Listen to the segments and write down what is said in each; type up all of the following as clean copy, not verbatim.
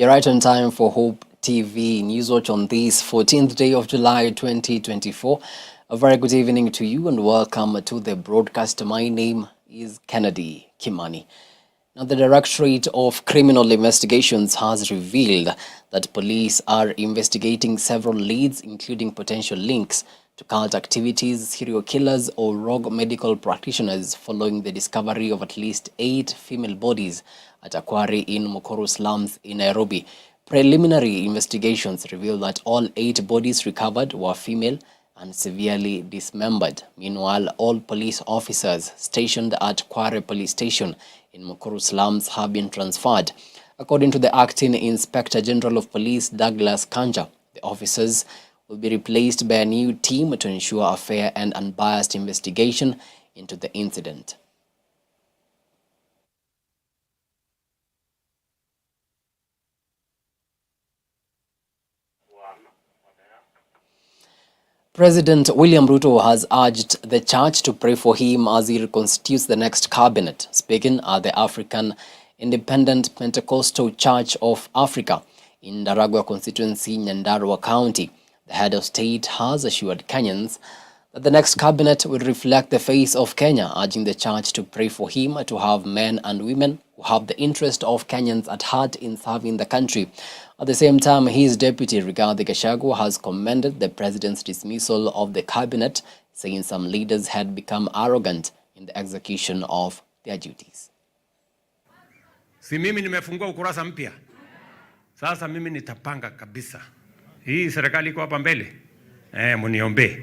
You're right on time for Hope TV Newswatch on this 14th day of July 2024. A very good evening to you and welcome to the broadcast. My name is Kennedy Kimani. Now, the Directorate of Criminal Investigations has revealed that police are investigating several leads, including potential links to cult activities, serial killers, or rogue medical practitioners following the discovery of at least 8 female bodies at a quarry in Mukuru slums in Nairobi. Preliminary investigations reveal that all 8 bodies recovered were female and severely dismembered. Meanwhile, all police officers stationed at Quarry Police Station in Mukuru slums have been transferred. According to the Acting Inspector General of Police, Douglas Kanja, the officers will be replaced by a new team to ensure a fair and unbiased investigation into the incident. President William Ruto has urged the church to pray for him as he reconstitutes the next cabinet. Speaking at the African Independent Pentecostal Church of Africa in Daragwa constituency, Nyandarua County, the head of state has assured Kenyans that the next cabinet will reflect the face of Kenya, urging the church to pray for him to have men and women who have the interest of Kenyans at heart in serving the country. At the same time, his deputy, Rigathi Gachagua, has commended the president's dismissal of the cabinet, saying some leaders had become arrogant in the execution of their duties. Si mimi nimefungua ukurasa mpya. Sasa mimi nitapanga kabisa. Hii serikali iko hapa mbele. Muniombe.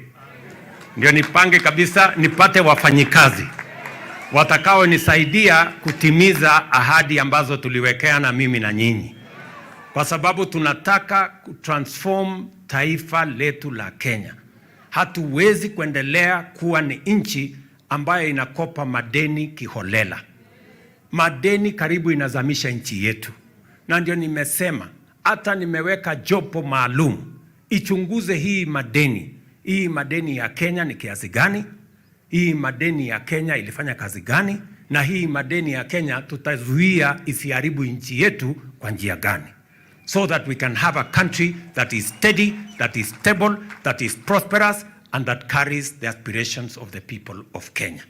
Ndio nipange kabisa, nipate wafanyikazi watakao nisaidia kutimiza ahadi ambazo tuliwekeana mimi na nyinyi. Kwa sababu tunataka kutransform taifa letu la Kenya. Hatuwezi kuendelea kuwa ni nchi ambayo inakopa madeni kiholela. Madeni karibu inazamisha nchi yetu. Na ndio nimesema, hata nimeweka jopo maalum ichunguze hii madeni. Hii madeni ya Kenya ni kiasi gani? Hii madeni ya Kenya ilifanya kazi gani? Na hii madeni ya Kenya tutazuia isiharibu nchi yetu kwa njia gani? So that we can have a country that is steady, that is stable, that is prosperous, and that carries the aspirations of the people of Kenya.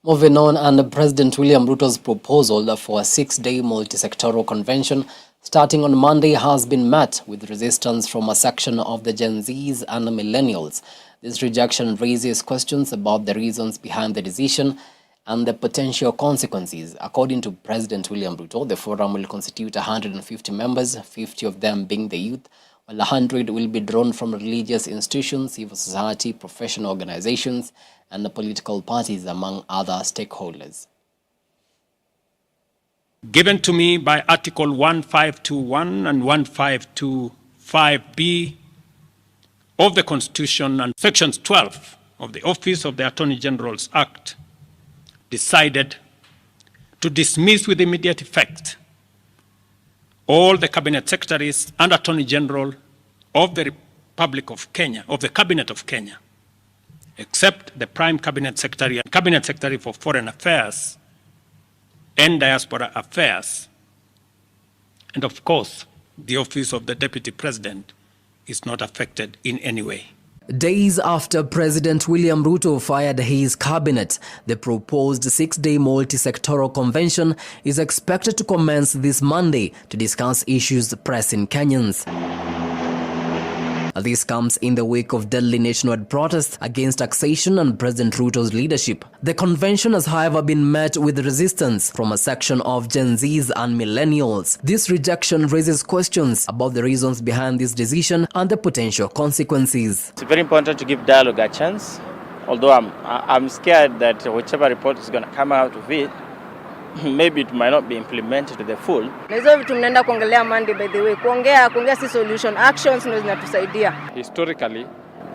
Moving on, and President William Ruto's proposal for a 6-day multi-sectoral convention starting on Monday has been met with resistance from a section of the Gen Zs and millennials. This rejection raises questions about the reasons behind the decision and the potential consequences. According to President William Ruto, the forum will constitute 150 members, 50 of them being the youth, while 100 will be drawn from religious institutions, civil society, professional organizations, and the political parties, among other stakeholders. Given to me by Article 1521 and 1525B of the Constitution and Sections 12 of the Office of the Attorney General's Act, decided to dismiss with immediate effect all the Cabinet Secretaries and Attorney General of the Republic of Kenya, of the Cabinet of Kenya, except the Prime Cabinet Secretary and Cabinet Secretary for Foreign Affairs and Diaspora Affairs. And of course, the Office of the Deputy President is not affected in any way. Days after President William Ruto fired his cabinet, the proposed 6-day multi-sectoral convention is expected to commence this Monday to discuss issues pressing Kenyans. This comes in the wake of deadly nationwide protests against taxation and President Ruto's leadership. The convention has, however, been met with resistance from a section of Gen Zs and millennials. This rejection raises questions about the reasons behind this decision and the potential consequences. It's very important to give dialogue a chance, although I'm scared that whichever report is going to come out of it, maybe it might not be implemented to the full. Na hizo vitu mnaenda kuongelea Monday, by the way. Kuongea si solution, actions ndio zinatusaidia. Historically,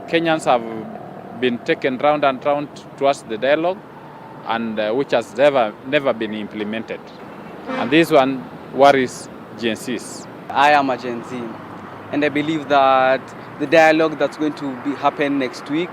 Kenyans have been taken round and round towards the dialogue, and which has never been implemented. And this one worries Gen Zs. I am a Gen Z, and I believe that the dialogue that's going to happen next week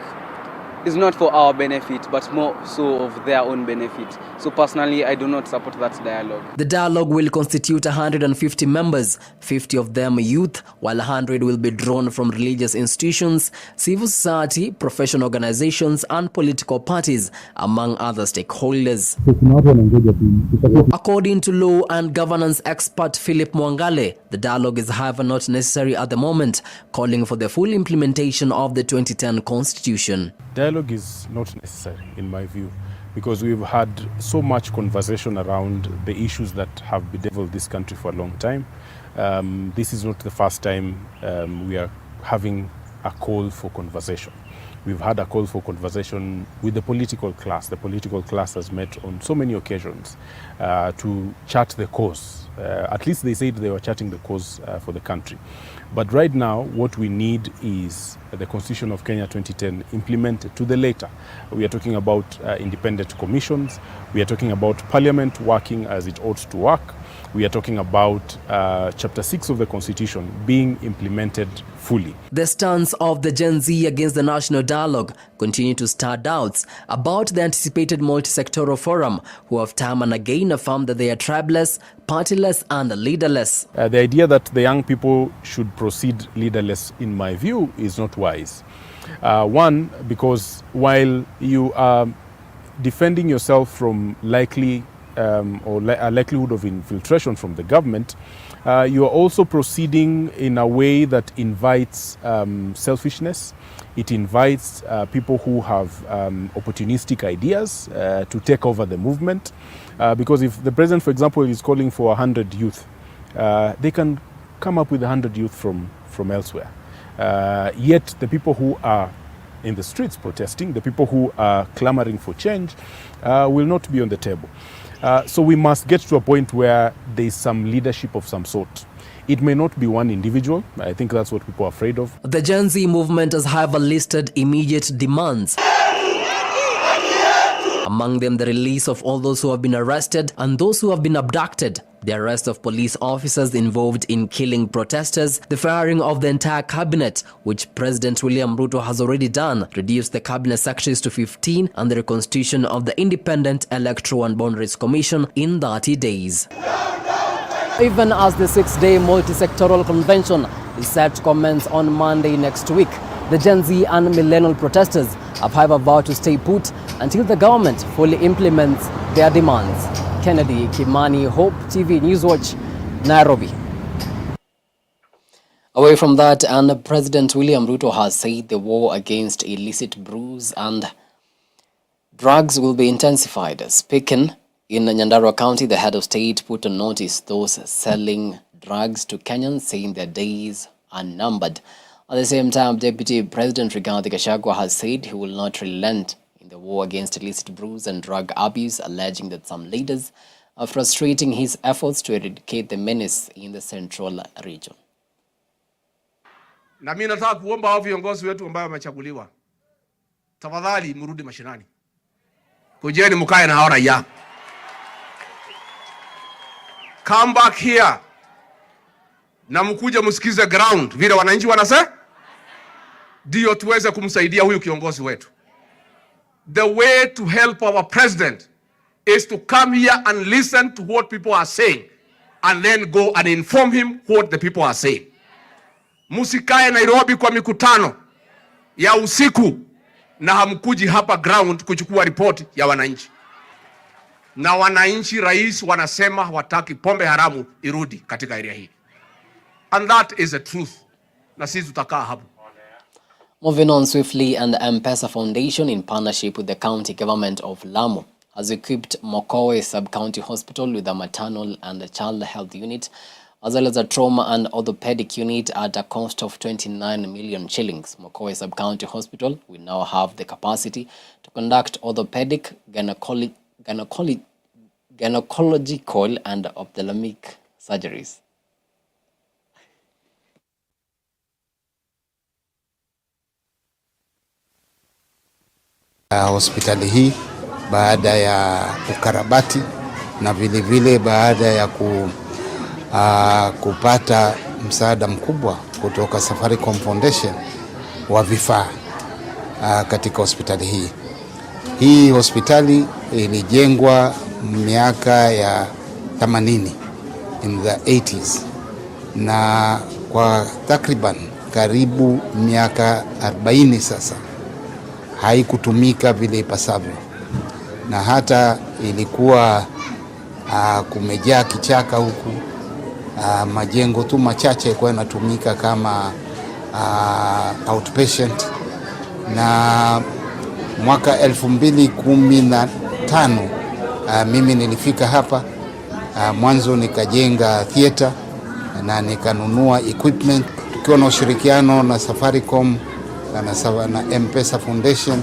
is not for our benefit, but more so of their own benefit. So personally, I do not support that dialogue. The dialogue will constitute 150 members, 50 of them youth, while 100 will be drawn from religious institutions, civil society, professional organizations, and political parties, among other stakeholders. According to law and governance expert Philip Mwangale, the dialogue is however not necessary at the moment, calling for the full implementation of the 2010 Constitution. Dialogue is not necessary, in my view, because we've had so much conversation around the issues that have bedeviled this country for a long time. This is not the first time we are having a call for conversation. We've had a call for conversation with the political class. The political class has met on so many occasions to chart the course. At least they said they were charting the course for the country. But right now, what we need is the Constitution of Kenya 2010 implemented to the letter. We are talking about independent commissions. We are talking about Parliament working as it ought to work. We are talking about Chapter 6 of the Constitution being implemented fully. The stance of the Gen Z against the national dialogue continue to stir doubts about the anticipated multi-sectoral forum, who have time and again affirmed that they are tribeless, partyless, and leaderless. The idea that the young people should proceed leaderless, in my view, is not wise. One, because while you are defending yourself from likely or a likelihood of infiltration from the government, you are also proceeding in a way that invites selfishness. It invites people who have opportunistic ideas to take over the movement. Because if the president, for example, is calling for 100 youth, they can come up with 100 youth from elsewhere. Yet the people who are in the streets protesting, the people who are clamoring for change, will not be on the table. So we must get to a point where there is some leadership of some sort. It may not be one individual. I think that's what people are afraid of. The Gen Z movement has however listed immediate demands. Among them, the release of all those who have been arrested and those who have been abducted, the arrest of police officers involved in killing protesters, the firing of the entire cabinet, which President William Ruto has already done, reduced the cabinet secretaries to 15, and the reconstitution of the Independent Electoral and Boundaries Commission in 30 days. Even as the 6-day multi-sectoral convention is set to commence on Monday next week, the Gen Z and millennial protesters have however vowed to stay put until the government fully implements their demands. Kennedy, Kimani, Hope TV, Newswatch, Nairobi. Away from that, and President William Ruto has said the war against illicit brews and drugs will be intensified. Speaking in Nyandarua County, the head of state put on notice those selling drugs to Kenyans, saying their days are numbered. At the same time, Deputy President Rigathi Gachagua has said he will not relent in the war against illicit brews and drug abuse, alleging that some leaders are frustrating his efforts to eradicate the menace in the central region. Na mimi nataka kuomba hao viongozi wetu ambao wamechaguliwa, tafadhali mrudi mashinani. Kujeni mkae na hao raia. Come back here. Na mkuje msikize ground vile wananchi wanasema, ndio tuweze kumsaidia huyu kiongozi wetu. The way to help our president is to come here and listen to what people are saying and then go and inform him what the people are saying. Musikae Nairobi kwa mikutano ya usiku na hamkuji hapa ground kuchukua report ya wananchi. Na wananchi, rais wanasema hawataki pombe haramu irudi katika area hii. And that is the truth. Na sisi tutakaa hapo. Moving on swiftly, and the M-Pesa Foundation, in partnership with the county government of Lamu, has equipped Mokowe Sub-County Hospital with a maternal and a child health unit, as well as a trauma and orthopedic unit at a cost of 29 million shillings. Mokowe Sub-County Hospital will now have the capacity to conduct orthopedic, gynecological and ophthalmic surgeries. Hospitali hii baada ya ukarabati na vile baada ya kupata msaada mkubwa kutoka Safaricom Foundation wa vifaa. katika hospitali hii. Hii hospitali ilijengwa miaka ya 80 in the 80s, na kwa takriban karibu miaka 40 sasa haikutumika vile ipasavyo, na hata ilikuwa kumejaa kichaka huku. Majengo tu machache kwa yanatumika kama outpatient. Na mwaka 2015 mimi nilifika hapa. Mwanzo nikajenga theater na nikanunua equipment tukiwa na ushirikiano na Safaricom na M-Pesa Foundation.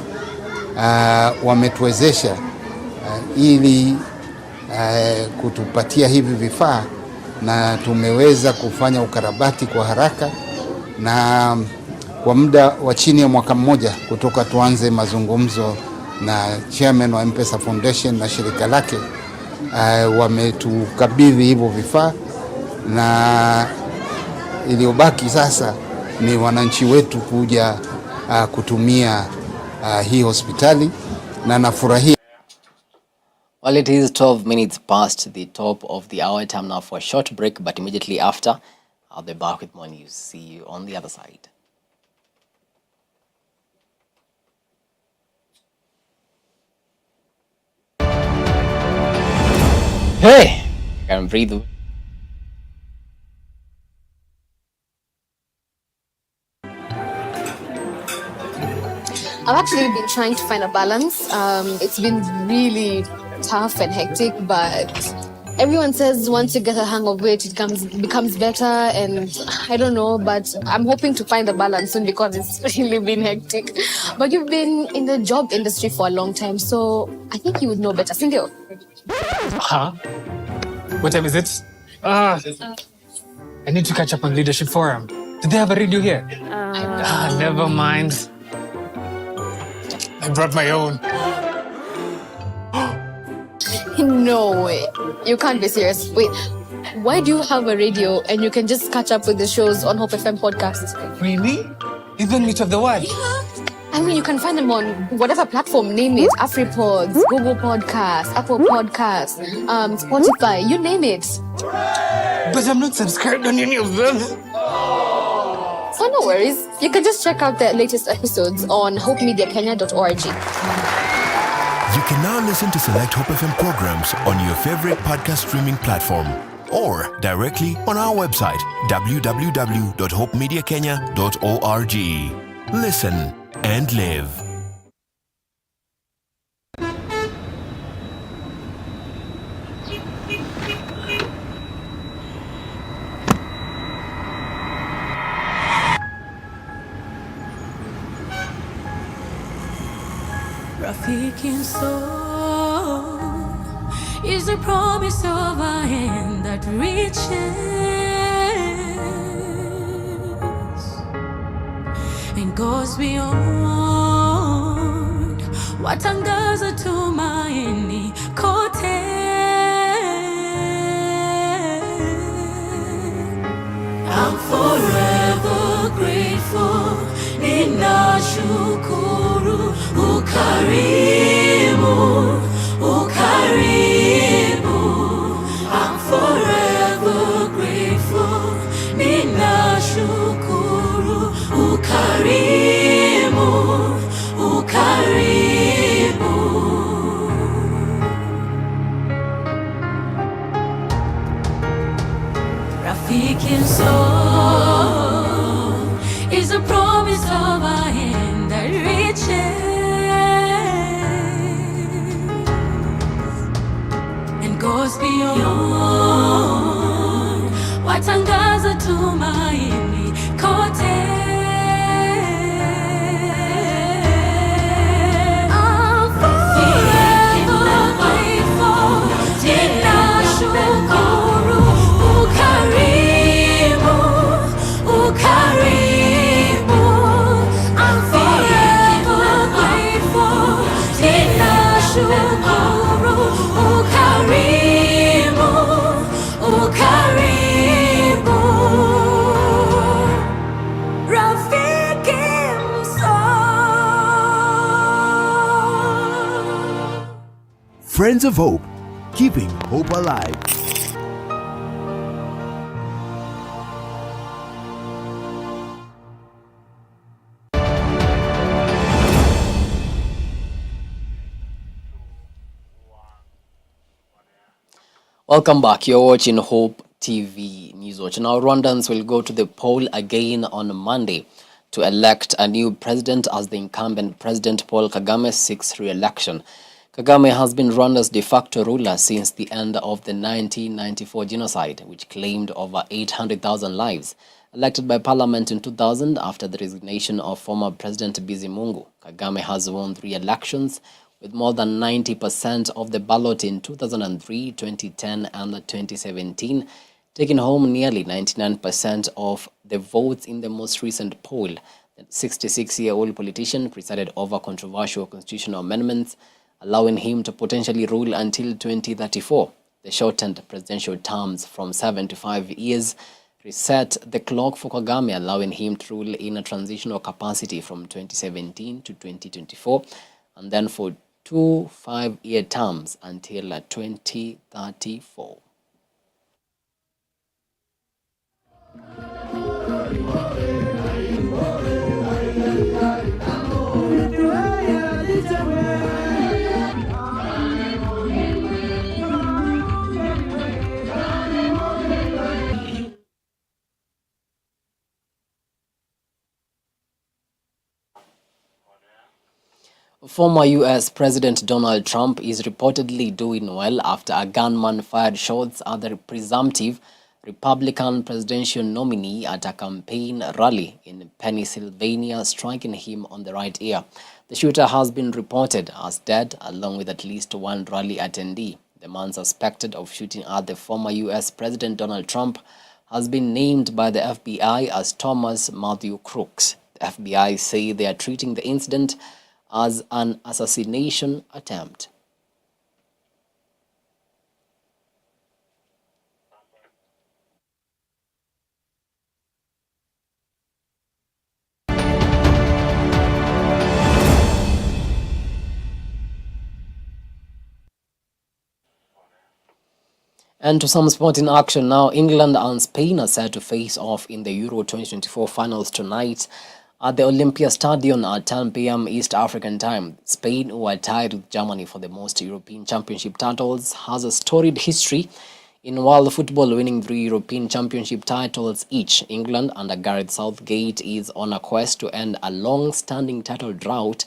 Wametuwezesha ili kutupatia hivi vifaa, na tumeweza kufanya ukarabati kwa haraka na kwa muda wa chini ya mwaka mmoja kutoka tuanze mazungumzo na chairman wa M-Pesa Foundation na shirika lake. Wametukabidhi hivyo vifaa, na iliyobaki sasa ni wananchi wetu kuja kutumia hii hospitali, na nafurahia. Well, it is 12 minutes past the top of the hour. Time now for a short break, but immediately after, I'll be back with more news. See you on the other side. Hey, I can breathe. I've actually been trying to find a balance. It's been really tough and hectic, but everyone says once you get a hang of it, it becomes better, and I don't know, but I'm hoping to find a balance soon because it's really been hectic. But you've been in the job industry for a long time, so I think you would know better. Sindio? Huh? What time is it? I need to catch up on Leadership Forum. Do they have a radio here? Never mind. I brought my own. No way. You can't be serious. Wait, why do you have a radio and you can just catch up with the shows on Hope FM podcast? Really? Even Meet of the One? Yeah. I mean, you can find them on whatever platform, name it. AfriPods, Google Podcasts, Apple Podcasts, Spotify, you name it. But I'm not subscribed on any of them. So no worries. You can just check out the latest episodes on hopemediakenya.org. You can now listen to select Hope FM programs on your favorite podcast streaming platform or directly on our website www.hopemediakenya.org. Listen and live. Rafiki soul is the promise of a hand that reaches and goes beyond what angaza tumaini kote. I'm forever grateful. Ninashukuru ukarimu, ukarimu. I'm forever grateful. Ninashukuru ukarimu, ukarimu. Rafiki soul is a promise of a hand that reaches and goes beyond watangaza tumaini kote. I'm forever grateful. Ninashukuru ukarimu, ukarimu. I'm forever grateful. Ninashukuru ukarimu, ukarimu. Friends of Hope, keeping hope alive. Welcome back. You're watching Hope TV Newswatch. Now, Rwandans will go to the poll again on Monday to elect a new president as the incumbent President Paul Kagame seeks re-election. Kagame has been Rwanda's de facto ruler since the end of the 1994 genocide, which claimed over 800,000 lives. Elected by parliament in 2000 after the resignation of former President Bizimungu, Kagame has won 3 elections with more than 90% of the ballot in 2003, 2010 and 2017, taking home nearly 99% of the votes in the most recent poll. The 66-year-old politician presided over controversial constitutional amendments, allowing him to potentially rule until 2034. The shortened presidential terms from 7 to 5 years reset the clock for Kagame, allowing him to rule in a transitional capacity from 2017 to 2024, and then for 2 5-year terms until 2034. Former U.S. President Donald Trump is reportedly doing well after a gunman fired shots at the presumptive Republican presidential nominee at a campaign rally in Pennsylvania, striking him on the right ear. The shooter has been reported as dead, along with at least 1 rally attendee. The man suspected of shooting at the former U.S. President Donald Trump has been named by the FBI as Thomas Matthew Crooks. The FBI say they are treating the incident as an assassination attempt. And to some sporting action now, England and Spain are set to face off in the Euro 2024 finals tonight at the Olympia Stadium at 10 p.m. East African time. Spain, who are tied with Germany for the most European Championship titles, has a storied history in world football, winning 3 European Championship titles each. England, under Gareth Southgate, is on a quest to end a long-standing title drought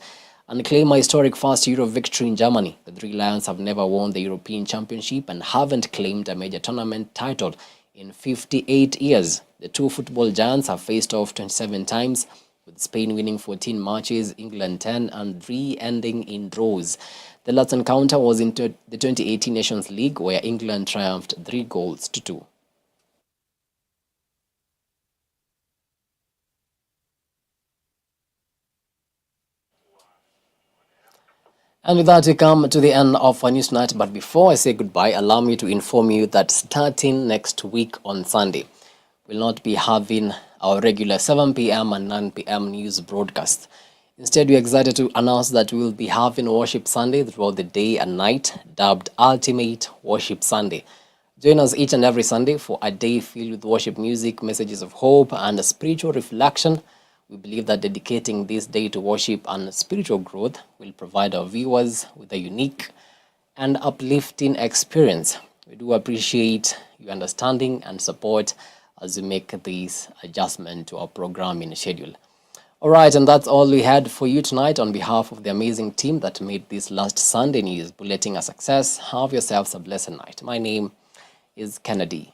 and claim a historic first Euro victory in Germany. The 3 Lions have never won the European Championship and haven't claimed a major tournament title in 58 years. The 2 football giants have faced off 27 times, with Spain winning 14 matches, England 10, and 3 ending in draws. The last encounter was in the 2018 Nations League, where England triumphed 3-2. And with that, we come to the end of our news tonight. But before I say goodbye, allow me to inform you that starting next week on Sunday, we'll not be having our regular 7 p.m. and 9 p.m. news broadcast. Instead, we're excited to announce that we will be having Worship Sunday throughout the day and night, dubbed Ultimate Worship Sunday. Join us each and every Sunday for a day filled with worship music, messages of hope, and a spiritual reflection. We believe that dedicating this day to worship and spiritual growth will provide our viewers with a unique and uplifting experience. We do appreciate your understanding and support as we make this adjustment to our programming schedule. All right, and that's all we had for you tonight. On behalf of the amazing team that made this last Sunday news bulletin a success, have yourselves a blessed night. My name is Kimani.